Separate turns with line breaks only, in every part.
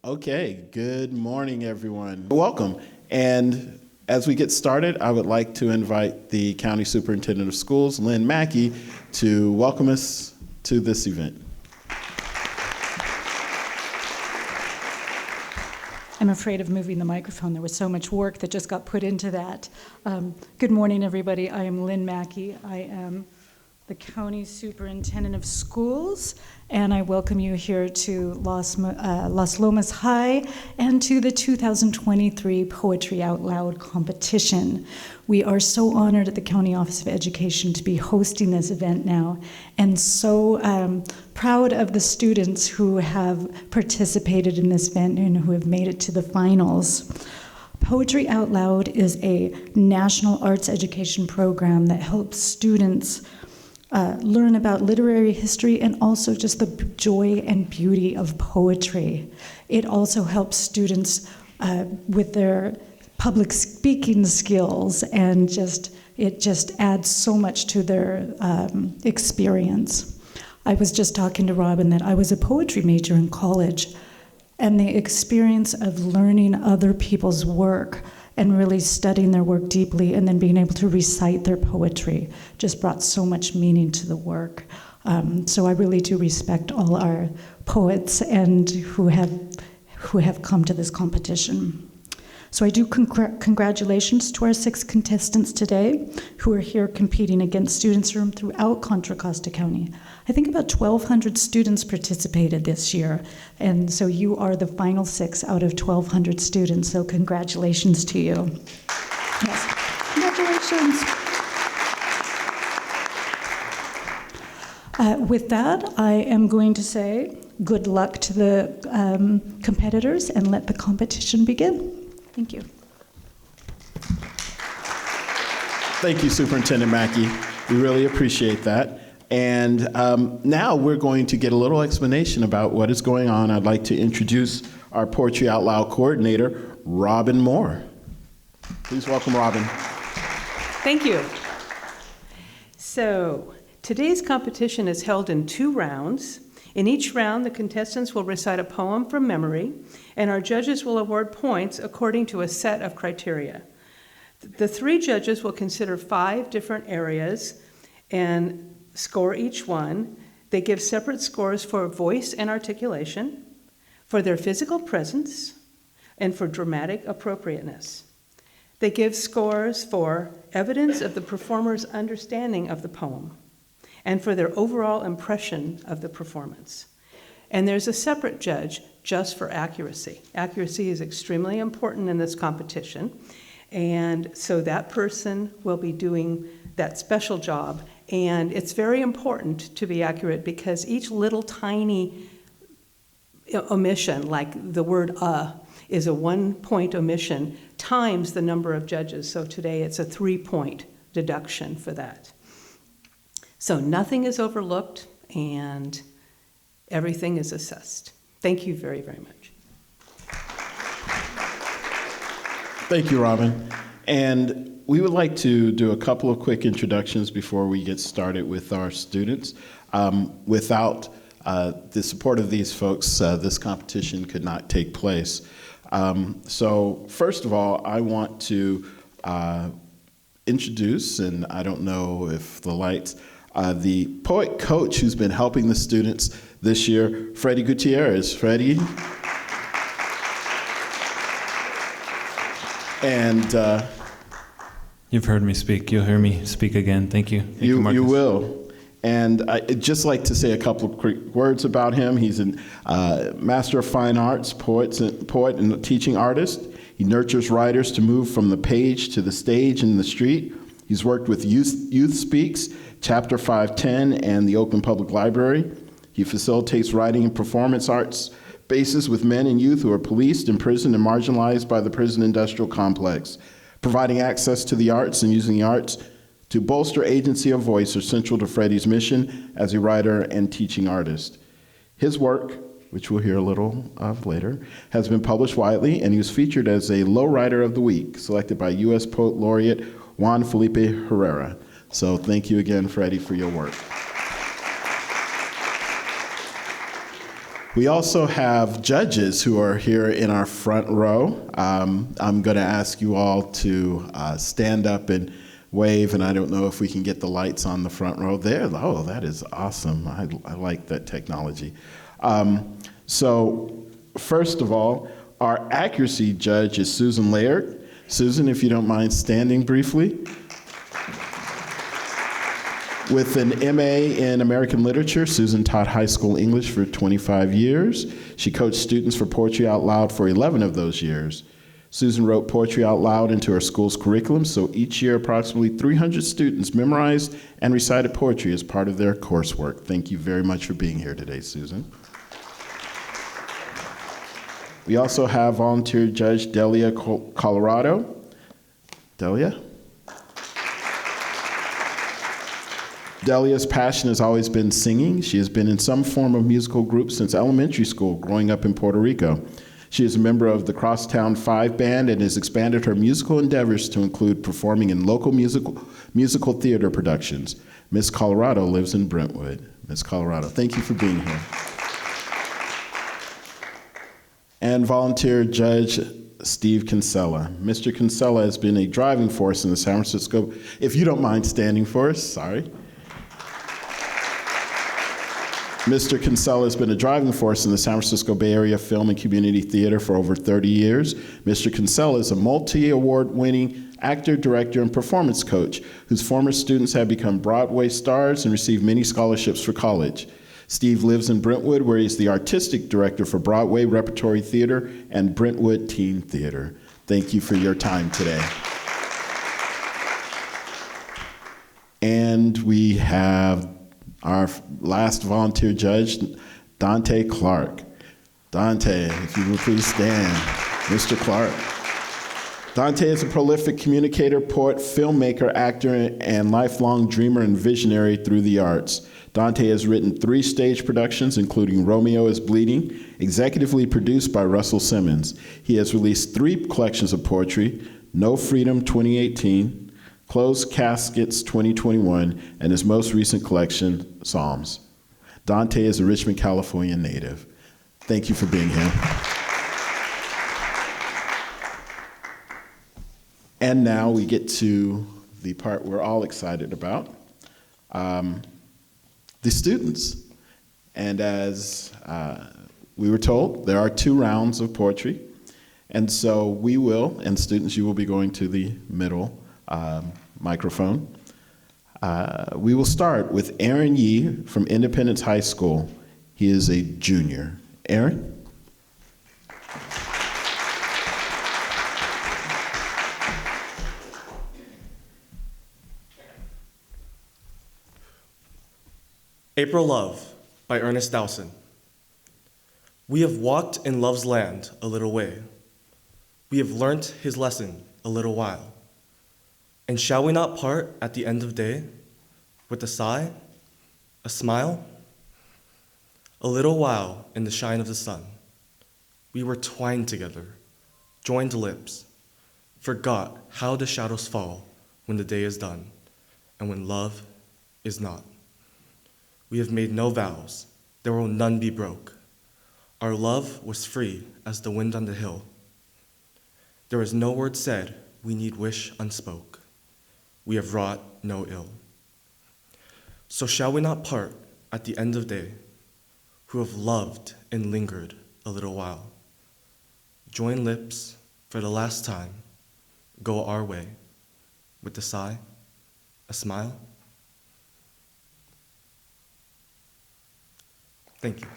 Okay, good morning, everyone. Welcome. And as we get started, I would like to invite the County Superintendent of Schools, Lynn Mackey, to welcome us to this event.
I'm afraid of moving the microphone. There was so much work that just got put into that. Good morning, everybody. I am Lynn Mackey. I am the County Superintendent of Schools, and I welcome you here to Las Lomas High and to the 2023 Poetry Out Loud competition. We are so honored at the County Office of Education to be hosting this event now, and so proud of the students who have participated in this event and who have made it to the finals. Poetry Out Loud is a national arts education program that helps students learn about literary history and also just the joy and beauty of poetry. It also helps students with their public speaking skills, and it just adds so much to their experience. I was just talking to Robin that I was a poetry major in college, and the experience of learning other people's work and really studying their work deeply and then being able to recite their poetry just brought so much meaning to the work. So I really do respect all our poets and who have come to this competition. So I do congratulations to our 6 contestants today who are here competing against students from throughout Contra Costa County. I think about 1,200 students participated this year, and so you are the final 6 out of 1,200 students, so congratulations to you. Yes, congratulations. With that, I am going to say good luck to the competitors and let the competition begin. Thank you.
Thank you, Superintendent Mackey. We really appreciate that. And now we're going to get a little explanation about what is going on. I'd like to introduce our Poetry Out Loud coordinator, Robin Moore. Please welcome Robin.
Thank you. So today's competition is held in 2 rounds. In each round, the contestants will recite a poem from memory, and our judges will award points according to a set of criteria. The 3 judges will consider 5 different areas and score each one. They give separate scores for voice and articulation, for their physical presence, and for dramatic appropriateness. They give scores for evidence of the performer's understanding of the poem, and for their overall impression of the performance. And there's a separate judge just for accuracy. Accuracy is extremely important in this competition, and so that person will be doing that special job. And it's very important to be accurate because each little tiny omission, like the word is a 1-point omission times the number of judges. So today it's a 3-point deduction for that. So nothing is overlooked and everything is assessed. Thank you very, very much.
Thank you, Robin. And we would like to do a couple of quick introductions before we get started with our students. Without the support of these folks, this competition could not take place. So first of all, I want to introduce, and I don't know if the lights, the poet coach who's been helping the students this year, Freddie Gutierrez. Freddie. And
you've heard me speak. You'll hear me speak again. Thank you. Thank you, Marcus.
You will. And I'd just like to say a couple of quick words about him. He's a Master of Fine Arts, poet and teaching artist. He nurtures writers to move from the page to the stage and the street. He's worked with Youth Speaks, Chapter 510, and the Oakland Public Library. He facilitates writing and performance arts spaces with men and youth who are policed, imprisoned, and marginalized by the prison industrial complex. Providing access to the arts and using the arts to bolster agency of voice are central to Freddie's mission as a writer and teaching artist. His work, which we'll hear a little of later, has been published widely, and he was featured as a Lowrider of the Week, selected by U.S. Poet Laureate Juan Felipe Herrera. So thank you again, Freddie, for your work. We also have judges who are here in our front row. I'm going to ask you all to stand up and wave, and I don't know if we can get the lights on the front row there. Oh, that is awesome. I like that technology. So first of all, our accuracy judge is Susan Laird. Susan, if you don't mind standing briefly. With an MA in American Literature, Susan taught high school English for 25 years. She coached students for Poetry Out Loud for 11 of those years. Susan wrote Poetry Out Loud into her school's curriculum, so each year approximately 300 students memorized and recited poetry as part of their coursework. Thank you very much for being here today, Susan. We also have volunteer judge Delia Colorado. Delia? Delia's passion has always been singing. She has been in some form of musical group since elementary school, growing up in Puerto Rico. She is a member of the Crosstown Five Band and has expanded her musical endeavors to include performing in local musical theater productions. Miss Colorado lives in Brentwood. Miss Colorado, thank you for being here. And volunteer judge Steve Kinsella. Mr. Kinsella has been a driving force in the San Francisco, if you don't mind standing for us, sorry. Mr. Kinsella has been a driving force in the San Francisco Bay Area Film and Community Theater for over 30 years. Mr. Kinsella is a multi-award winning actor, director, and performance coach whose former students have become Broadway stars and received many scholarships for college. Steve lives in Brentwood, where he's the artistic director for Broadway Repertory Theater and Brentwood Teen Theater. Thank you for your time today. And we have our last volunteer judge, Dante Clark. Dante, if you will please stand. Mr. Clark. Dante is a prolific communicator, poet, filmmaker, actor, and lifelong dreamer and visionary through the arts. Dante has written 3 stage productions, including Romeo is Bleeding, executively produced by Russell Simmons. He has released 3 collections of poetry, No Freedom 2018, Closed Caskets 2021, and his most recent collection, Psalms. Dante is a Richmond, California native. Thank you for being here. And now we get to the part we're all excited about, the students. And as we were told, there are 2 rounds of poetry. And so we will, and students, you will be going to the middle microphone. We will start with Aaron Yee from Independence High School. He is a junior. Aaron?
April Love by Ernest Dowson. We have walked in love's land a little way. We have learnt his lesson a little while. And shall we not part at the end of day with a sigh, a smile? A little while in the shine of the sun, we were twined together, joined lips, forgot how the shadows fall when the day is done and when love is not. We have made no vows, there will none be broke. Our love was free as the wind on the hill. There is no word said, we need wish unspoke. We have wrought no ill. So shall we not part at the end of day, who have loved and lingered a little while? Join lips for the last time, go our way, with a sigh, a smile. Thank you.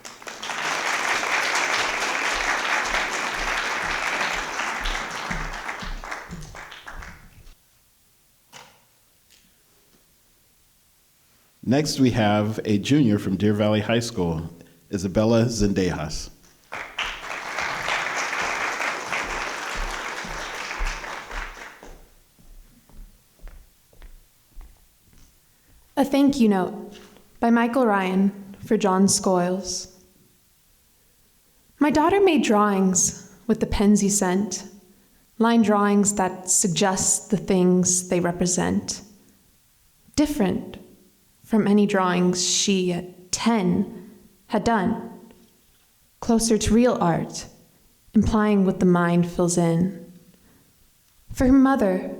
Next, we have a junior from Deer Valley High School, Isabella Zendejas.
A Thank You Note by Michael Ryan for John Scoils. My daughter made drawings with the pens you sent, line drawings that suggest the things they represent. Different from any drawings she, at 10, had done. closer to real art, implying what the mind fills in. For her mother,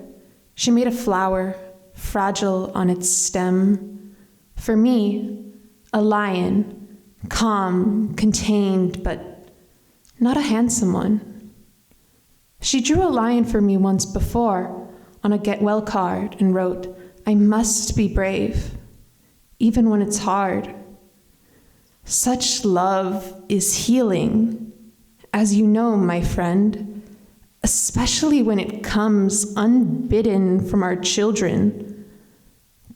she made a flower, fragile on its stem. For me, a lion, calm, contained, but not a handsome one. She drew a lion for me once before on a get well card and wrote, "I must be brave, even when it's hard." Such love is healing, as you know, my friend, especially when it comes unbidden from our children.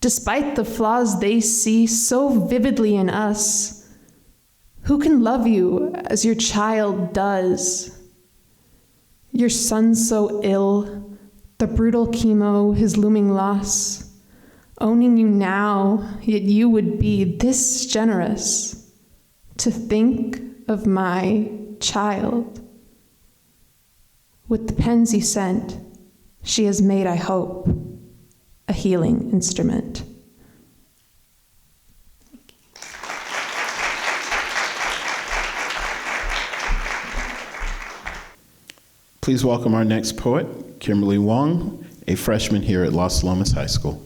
Despite the flaws they see so vividly in us, who can love you as your child does? Your son's so ill, the brutal chemo, his looming loss, owning you now, yet you would be this generous to think of my child. With the pens you sent, she has made, I hope, a healing instrument.
Please welcome our next poet, Kimberly Wong, a freshman here at Los Lomas High School.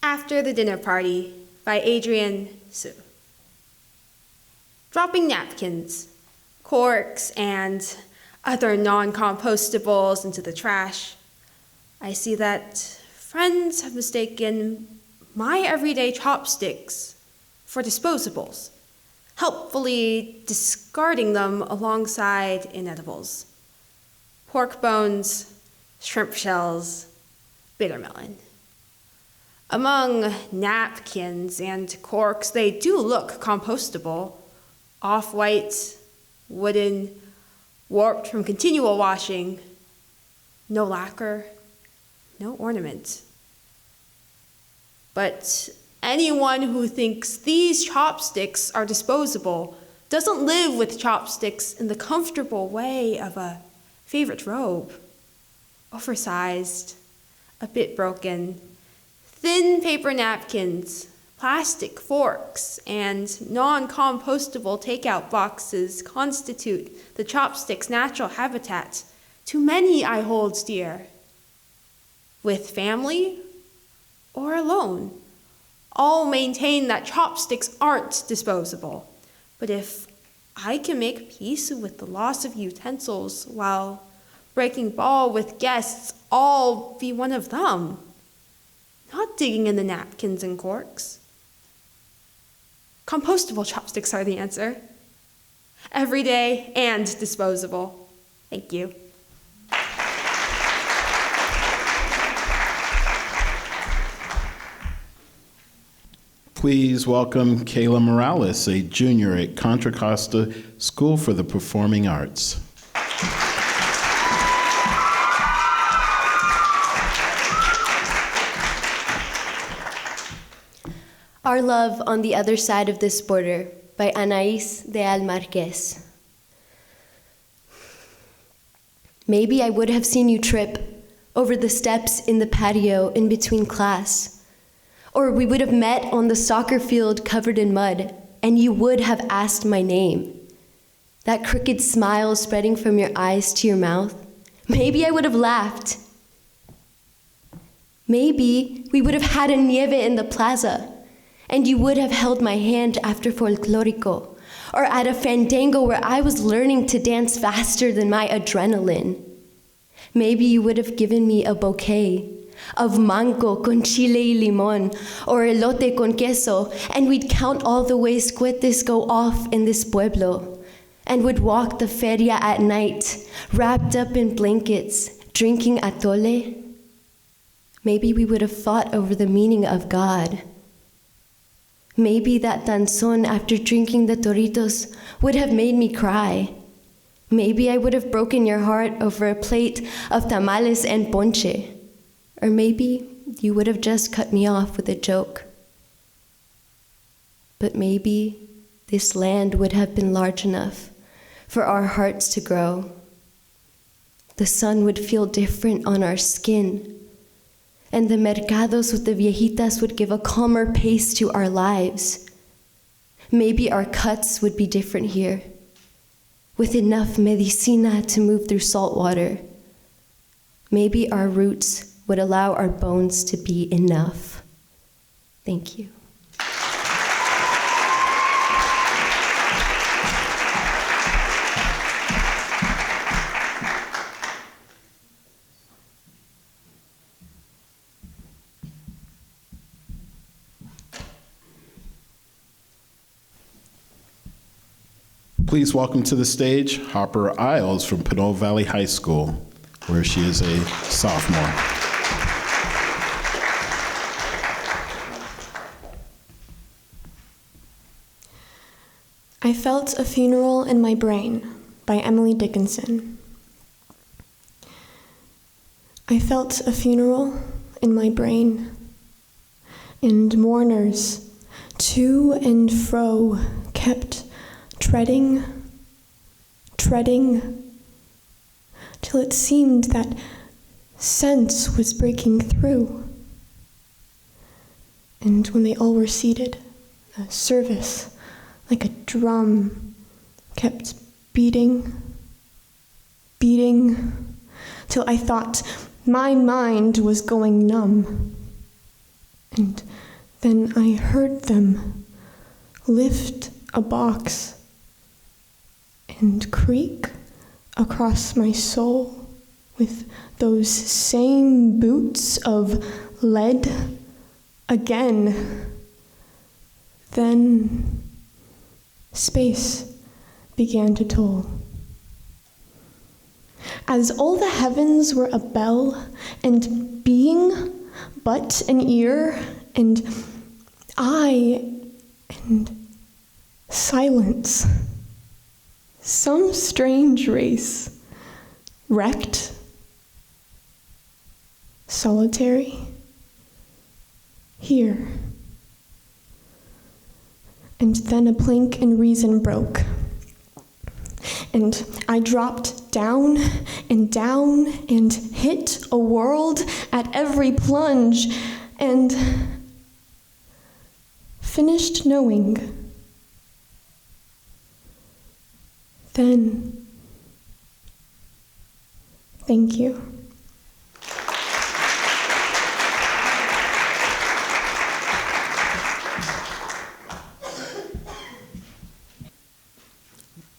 After the Dinner Party by Adrian Su. Dropping napkins, corks, and other non-compostables into the trash, I see that friends have mistaken my everyday chopsticks for disposables, helpfully discarding them alongside inedibles. Pork bones, shrimp shells, bitter melon. Among napkins and corks, they do look compostable, off-white, wooden, warped from continual washing, no lacquer, no ornament. But anyone who thinks these chopsticks are disposable doesn't live with chopsticks in the comfortable way of a favorite robe, oversized, a bit broken. Thin paper napkins, plastic forks, and non-compostable takeout boxes constitute the chopstick's natural habitat. To many I hold dear. With family or alone, all maintain that chopsticks aren't disposable. But if I can make peace with the loss of utensils while breaking ball with guests, I'll be one of them. Not digging in the napkins and corks. Compostable chopsticks are the answer. Everyday and disposable. Thank you.
Please welcome Kayla Morales, a junior at Contra Costa School for the Performing Arts.
Our Love on the Other Side of This Border by Anais de Al Marquez. Maybe I would have seen you trip over the steps in the patio in between class. Or we would have met on the soccer field covered in mud, and you would have asked my name. That crooked smile spreading from your eyes to your mouth. Maybe I would have laughed. Maybe we would have had a nieve in the plaza, and you would have held my hand after folklorico, or at a fandango where I was learning to dance faster than my adrenaline. Maybe you would have given me a bouquet of mango con chile y limon, or elote con queso, and we'd count all the ways cohetes go off in this pueblo, and would walk the feria at night, wrapped up in blankets, drinking atole. Maybe we would have fought over the meaning of God. Maybe that danzón after drinking the Doritos would have made me cry. Maybe I would have broken your heart over a plate of tamales and ponche. Or maybe you would have just cut me off with a joke. But maybe this land would have been large enough for our hearts to grow. The sun would feel different on our skin. And the mercados with the viejitas would give a calmer pace to our lives. Maybe our cuts would be different here, with enough medicina to move through salt water. Maybe our roots would allow our bones to be enough. Thank you.
Please welcome to the stage Harper Isles from Pinole Valley High School, where she is a sophomore.
I Felt a Funeral in My Brain by Emily Dickinson. I felt a funeral in my brain, and mourners to and fro kept treading, till it seemed that sense was breaking through. And when they all were seated, the service, like a drum, kept beating, till I thought my mind was going numb. And then I heard them lift a box and creak across my soul with those same boots of lead again. Then space began to toll. As all the heavens were a bell, and being but an ear, and I, and silence. Some strange race, wrecked, solitary, here. And then a plank in reason broke, and I dropped down and hit a world at every plunge, and finished knowing. Then, thank you.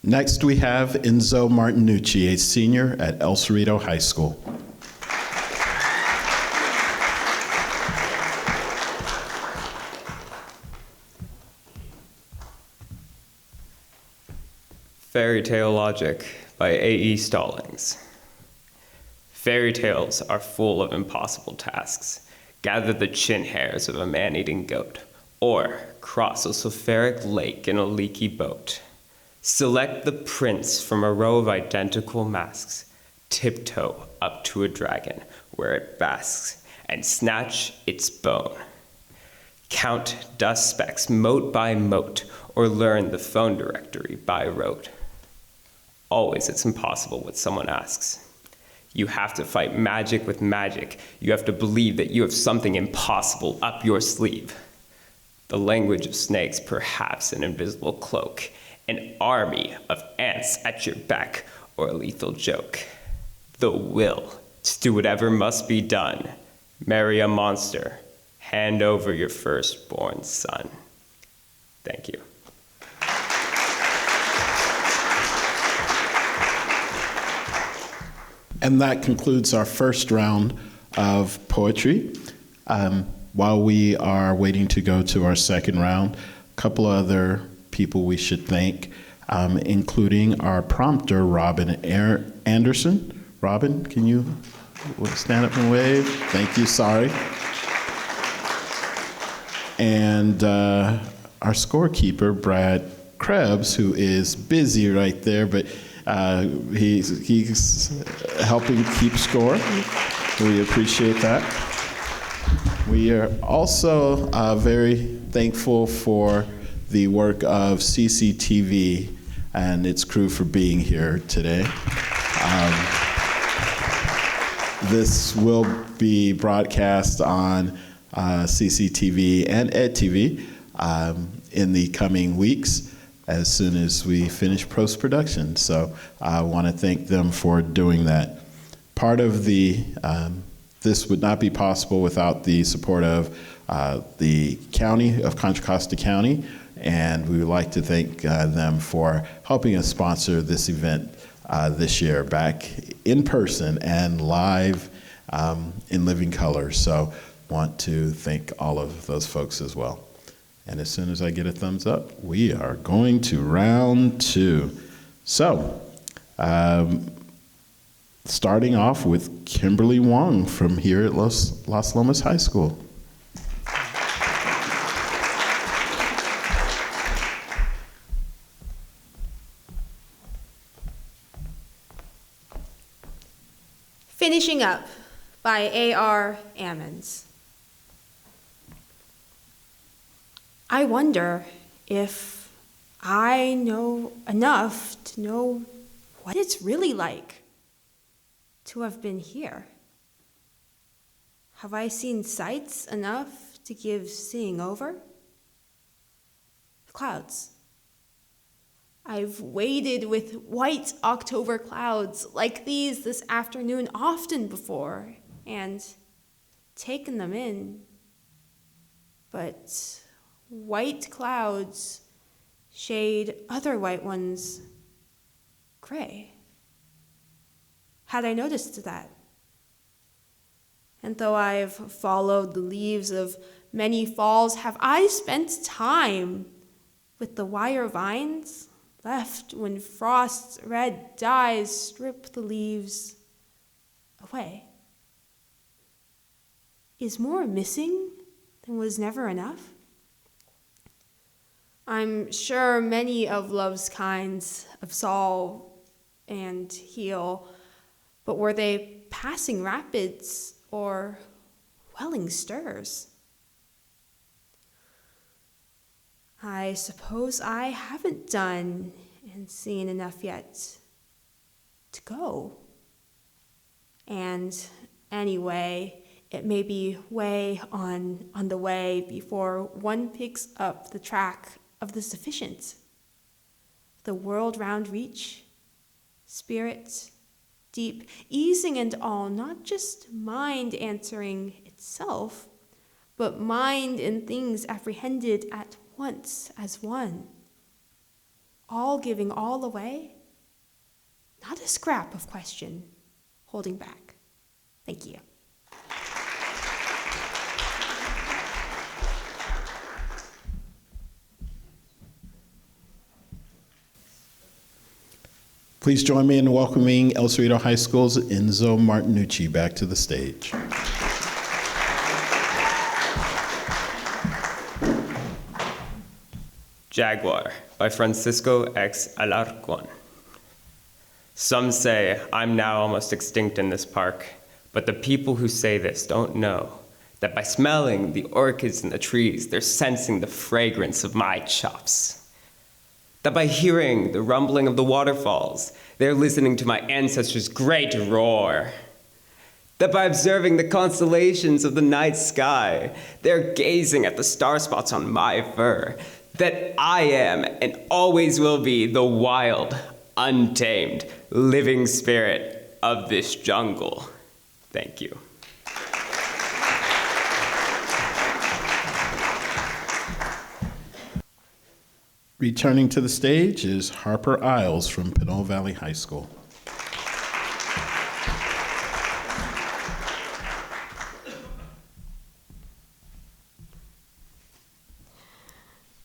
Next, we have Enzo Martinucci, a senior at El Cerrito High School.
Fairy Tale Logic by A.E. Stallings. Fairy tales are full of impossible tasks. Gather the chin hairs of a man-eating goat, or cross a sulfuric lake in a leaky boat. Select the prince from a row of identical masks. Tiptoe up to a dragon where it basks, and snatch its bone. Count dust specks mote by mote, or learn the phone directory by rote. Always it's impossible what someone asks. You have to fight magic with magic. You have to believe that you have something impossible up your sleeve. The language of snakes, perhaps an invisible cloak, an army of ants at your back, or a lethal joke. The will to do whatever must be done. Marry a monster. Hand over your firstborn son. Thank you.
And that concludes our first round of poetry. While we are waiting to go to our second round, a couple other people we should thank, including our prompter, Robin Anderson. Robin, can you stand up and wave? Thank you, sorry. And our scorekeeper, Brad Krebs, who is busy right there, but he's helping keep score. We appreciate that. We are also very thankful for the work of CCTV and its crew for being here today. This will be broadcast on CCTV and EdTV in the coming weeks as soon as we finish post-production. So I want to thank them for doing that. Part of this would not be possible without the support of the county of Contra Costa County, and we would like to thank them for helping us sponsor this event this year, back in person and live in living color. So want to thank all of those folks as well. And as soon as I get a thumbs up, we are going to round 2. So, starting off with Kimberly Wong from here at Las Lomas High School.
Finishing Up by A.R. Ammons. I wonder if I know enough to know what it's really like to have been here. Have I seen sights enough to give seeing over? Clouds. I've waded with white October clouds like these this afternoon often before and taken them in. But white clouds shade other white ones gray. Had I noticed that? And though I've followed the leaves of many falls, have I spent time with the wire vines left when frost's red dyes strip the leaves away? Is more missing than was never enough? I'm sure many of love's kinds of solve and heal, but were they passing rapids or welling stirs? I suppose I haven't done and seen enough yet to go. And anyway, it may be way on the way before one picks up the track of the sufficient. The world-round reach, spirit, deep, easing and all, not just mind answering itself, but mind and things apprehended at once as one. All giving all away, not a scrap of question holding back. Thank you.
Please join me in welcoming El Cerrito High School's Enzo Martinucci back to the stage.
Jaguar by Francisco X. Alarcon. Some say I'm now almost extinct in this park, but the people who say this don't know that by smelling the orchids in the trees, they're sensing the fragrance of my chops. That by hearing the rumbling of the waterfalls, they're listening to my ancestors' great roar. That by observing the constellations of the night sky, they're gazing at the star spots on my fur. That I am and always will be the wild, untamed, living spirit of this jungle. Thank you.
Returning to the stage is Harper Isles from Pinole Valley High School.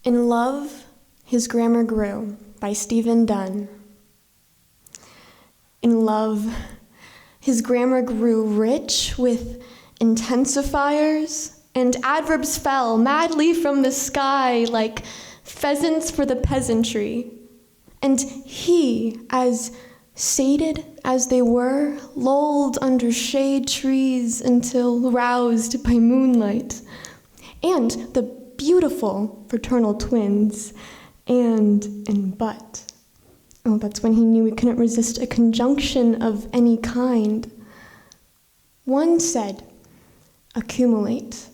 In Love, His Grammar Grew by Stephen Dunn. In love, his grammar grew rich with intensifiers, and adverbs fell madly from the sky like pheasants for the peasantry. And he, as sated as they were, lolled under shade trees until roused by moonlight. And the beautiful fraternal twins, and but. Oh, that's when he knew he couldn't resist a conjunction of any kind. One said, accumulate.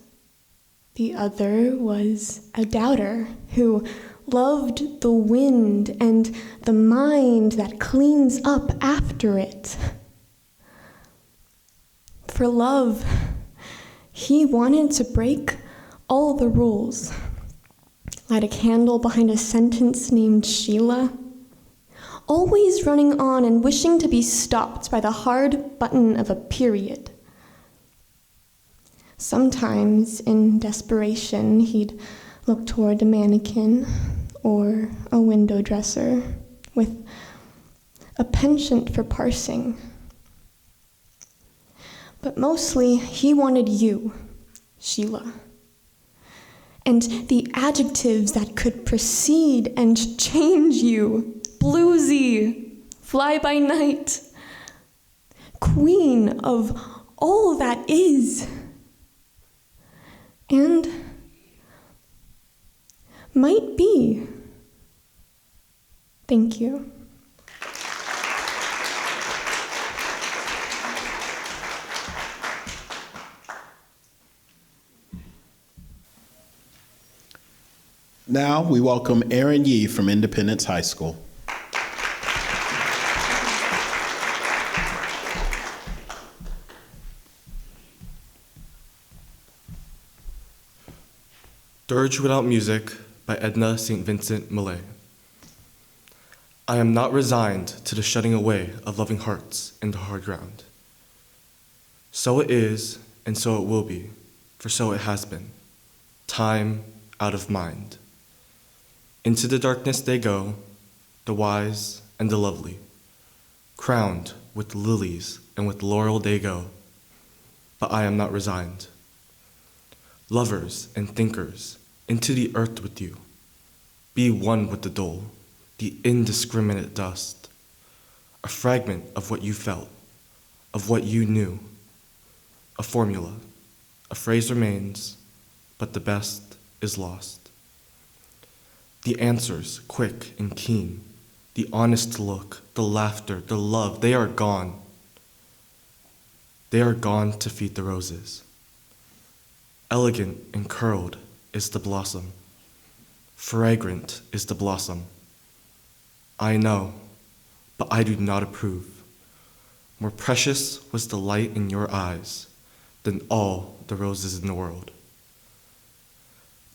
The other was a doubter who loved the wind and the mind that cleans up after it. For love, he wanted to break all the rules. Light a candle behind a sentence named Sheila. Always running on and wishing to be stopped by the hard button of a period. Sometimes, in desperation, he'd look toward a mannequin or a window dresser with a penchant for parsing. But mostly, he wanted you, Sheila. And the adjectives that could precede and change you. Bluesy, fly by night, queen of all that is. And might be. Thank you.
Now we welcome Aaron Yee from Independence High School.
Dirge Without Music by Edna St. Vincent Millay. I am not resigned to the shutting away of loving hearts in the hard ground. So it is, and so it will be, for so it has been, time out of mind. Into the darkness they go, the wise and the lovely. Crowned with lilies and with laurel they go, but I am not resigned. Lovers and thinkers, into the earth with you. Be one with the dole, the indiscriminate dust. A fragment of what you felt, of what you knew. A formula, a phrase remains, but the best is lost. The answers, quick and keen, the honest look, the laughter, the love, they are gone. They are gone to feed the roses. Elegant and curled is the blossom. Fragrant is the blossom. I know, but I do not approve. More precious was the light in your eyes than all the roses in the world.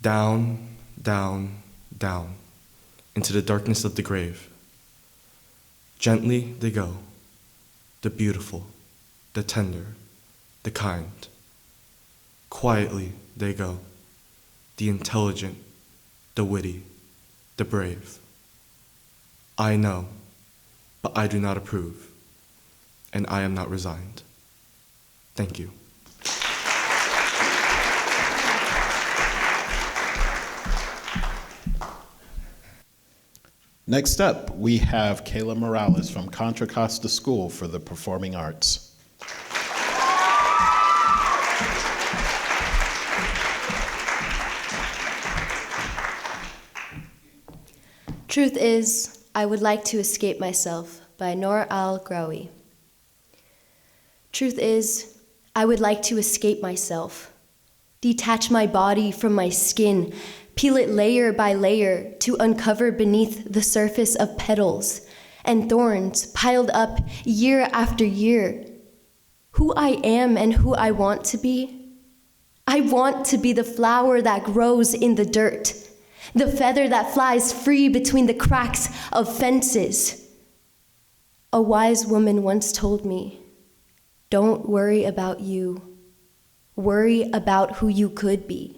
Down, down, down, into the darkness of the grave. Gently they go, the beautiful, the tender, the kind. Quietly they go, the intelligent, the witty, the brave. I know, but I do not approve, and I am not resigned. Thank you.
Next up, we have Kayla Morales from Contra Costa School for the Performing Arts.
Truth is, I Would Like to Escape Myself by Noor al-Graoui. Truth is, I would like to escape myself, detach my body from my skin, peel it layer by layer to uncover beneath the surface of petals and thorns piled up year after year who I am and who I want to be. I want to be the flower that grows in the dirt, the feather that flies free between the cracks of fences. A wise woman once told me, "Don't worry about you. Worry about who you could be."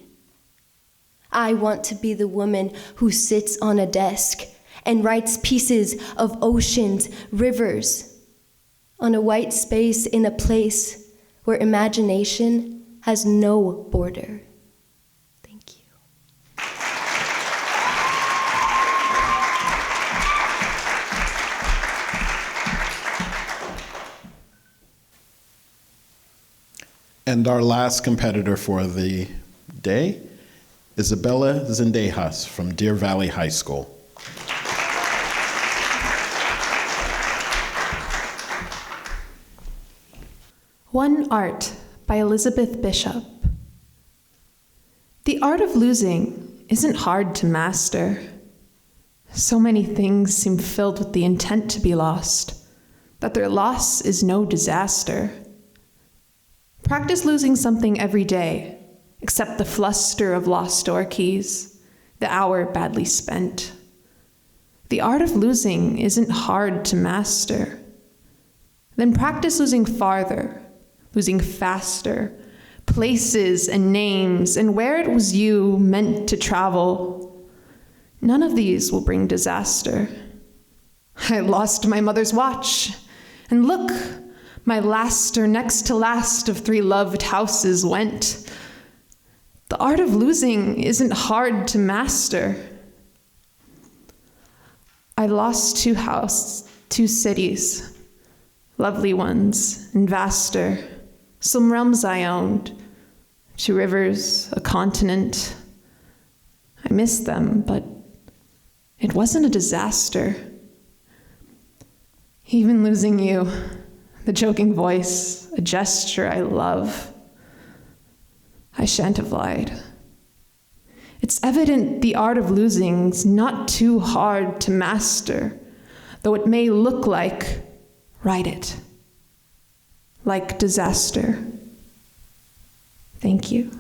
I want to be the woman who sits on a desk and writes pieces of oceans, rivers, on a white space in a place where imagination has no border. Thank you.
And our last competitor for the day, Isabella Zendejas from Deer Valley High School.
One Art by Elizabeth Bishop. The art of losing isn't hard to master. So many things seem filled with the intent to be lost, that their loss is no disaster. Practice losing something every day, except the fluster of lost door keys, the hour badly spent. The art of losing isn't hard to master. Then practice losing farther, losing faster, places and names, and where it was you meant to travel. None of these will bring disaster. I lost my mother's watch, and look, my last or next to last of 3 loved houses went. The art of losing isn't hard to master. I lost 2 cities, lovely ones and vaster, some realms I owned, 2 rivers, a continent. I missed them, but it wasn't a disaster. Even losing you, the joking voice, a gesture I love, I shan't have lied. It's evident the art of losing's not too hard to master, though it may look like, write it, like disaster. Thank you.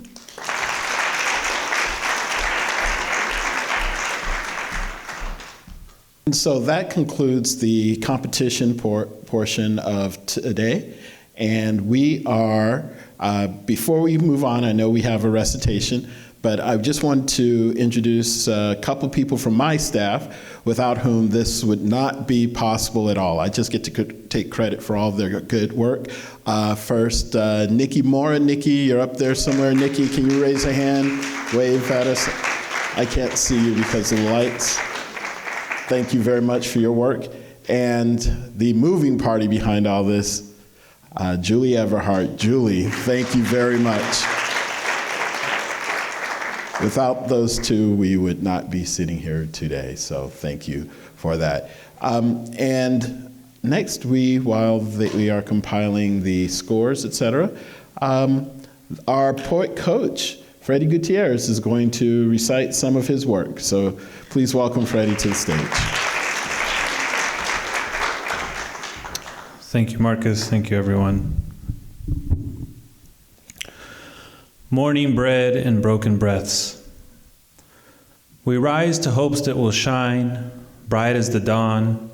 And so that concludes the competition portion of today. And we are, before we move on, I know we have a recitation, but I just want to introduce a couple people from my staff without whom this would not be possible at all. I just get to take credit for all of their good work. First, Nikki Mora. Nikki, you're up there somewhere. Nikki, can you raise a hand, wave at us? I can't see you because of the lights. Thank you very much for your work. And the moving party behind all this, Julie Everhart. Julie, thank you very much. Without those two, we would not be sitting here today, so thank you for that. And next, while we are compiling the scores, etc., our poet coach, Freddie Gutierrez, is going to recite some of his work. So please welcome Freddie to the stage.
Thank you, Marcus. Thank you, everyone. Morning bread and broken breaths. We rise to hopes that will shine, bright as the dawn,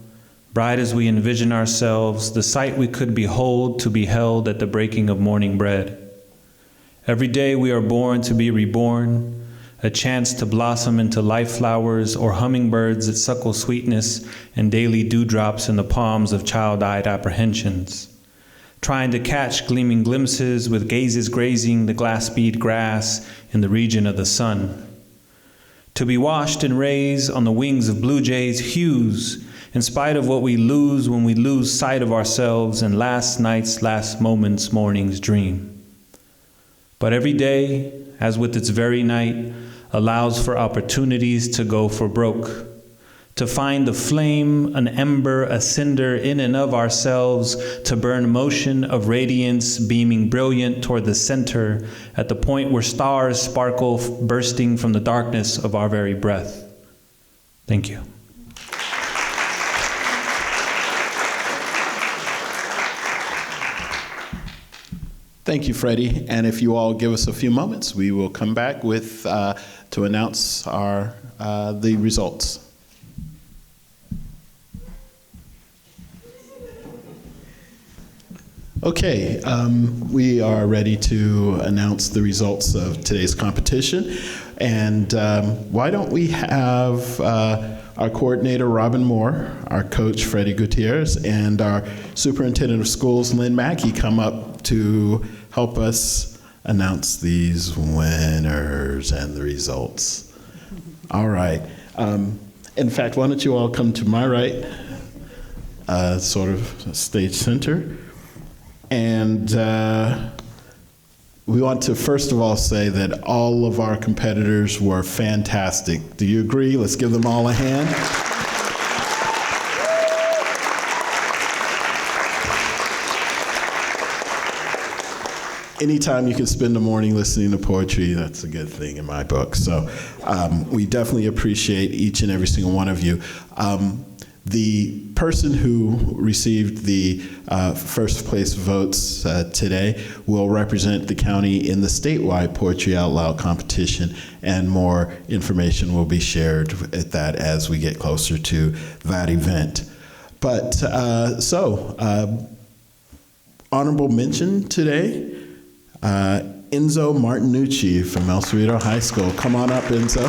bright as we envision ourselves, the sight we could behold to be held at the breaking of morning bread. Every day we are born to be reborn, a chance to blossom into life flowers or hummingbirds that suckle sweetness and daily dewdrops in the palms of child-eyed apprehensions. Trying to catch gleaming glimpses with gazes grazing the glass-bead grass in the region of the sun. To be washed and raised on the wings of blue jays' hues, in spite of what we lose when we lose sight of ourselves in last night's, last moment's, morning's dream. But every day, as with its very night, allows for opportunities to go for broke, to find a flame, an ember, a cinder in and of ourselves, to burn motion of radiance beaming brilliant toward the center, at the point where stars sparkle bursting from the darkness of our very breath. Thank you.
Thank you, Freddie. And if you all give us a few moments, we will come back with to announce the results. Okay, we are ready to announce the results of today's competition. And why don't we have our coordinator, Robin Moore, our coach, Freddie Gutierrez, and our superintendent of schools, Lynn Mackey, come up to help us announce these winners and the results. All right. In fact, why don't you all come to my right, sort of stage center. And we want to first of all say that all of our competitors were fantastic. Do you agree? Let's give them all a hand. anytime you can spend the morning listening to poetry, that's a good thing in my book. So we definitely appreciate each and every single one of you. The person who received the first place votes today will represent the county in the statewide Poetry Out Loud competition, and more information will be shared at that as we get closer to that event. But honorable mention today, Enzo Martinucci from El Cerrito High School. Come on up, Enzo.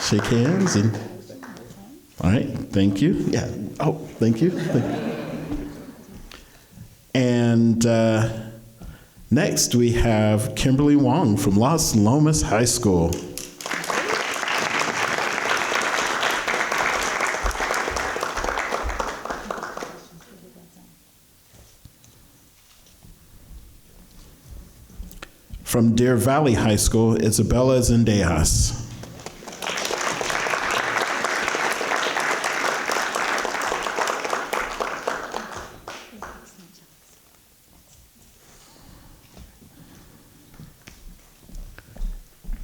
Shake hands and, all right, thank you. Yeah, oh, thank you. And next we have Kimberly Wong from Las Lomas High School. From Deer Valley High School, Isabella Zendejas.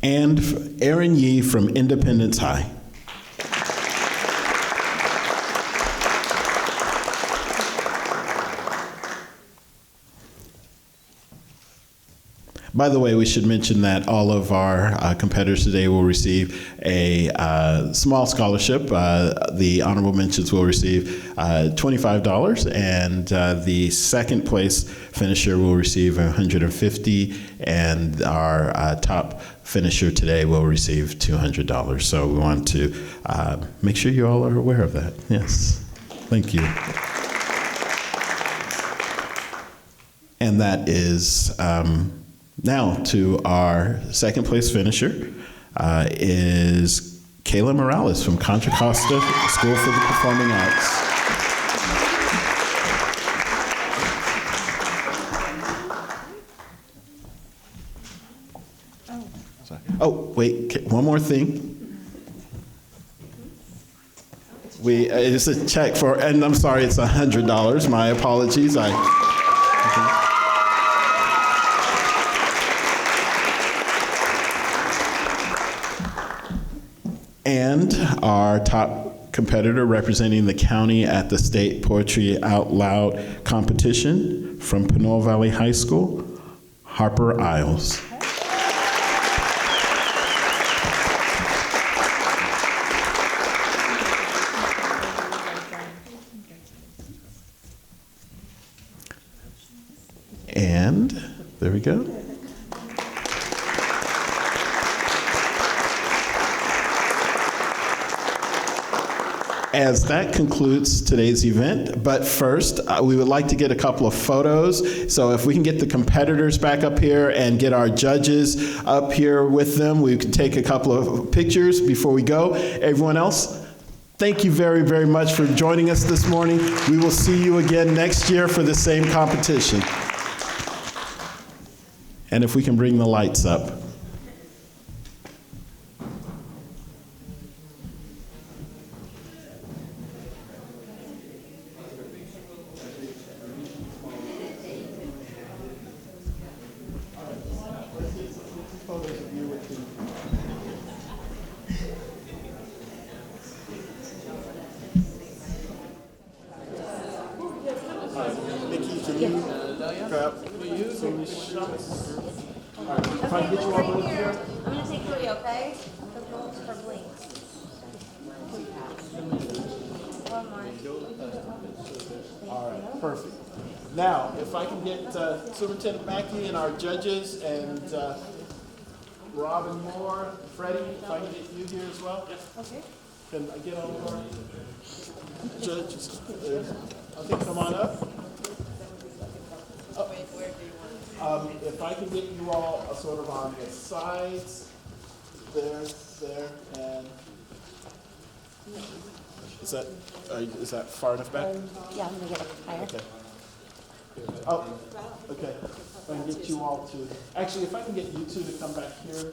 And Aaron Yee from Independence High. By the way, we should mention that all of our competitors today will receive a small scholarship. The honorable mentions will receive $25, and the second place finisher will receive $150, and our top finisher today will receive $200. So we want to make sure you all are aware of that. Yes, thank you. And that is now to our second place finisher is Kayla Morales from Contra Costa School for the Performing Arts. Oh, wait, one more thing. It's a check for, and I'm sorry, it's $100. My apologies. And our top competitor representing the county at the State Poetry Out Loud competition from Pinole Valley High School, Harper Isles. And there we go. As that concludes today's event, but first, we would like to get a couple of photos. So if we can get the competitors back up here and get our judges up here with them, we can take a couple of pictures before we go. Everyone else, thank you very, very much for joining us this morning. We will see you again next year for the same competition. And if we can bring the lights up. Perfect. Now, if I can get Superintendent Mackey and our judges and Robin Moore, Freddie, if I can get you here as well. Okay. Can I get all of our judges? Okay, come on up. If I can get you all sort of on the sides, there, and is that far enough back?
Yeah, I'm gonna get up higher.
Okay. Oh, okay. If I can get you all to, actually, if I can get you two to come back here.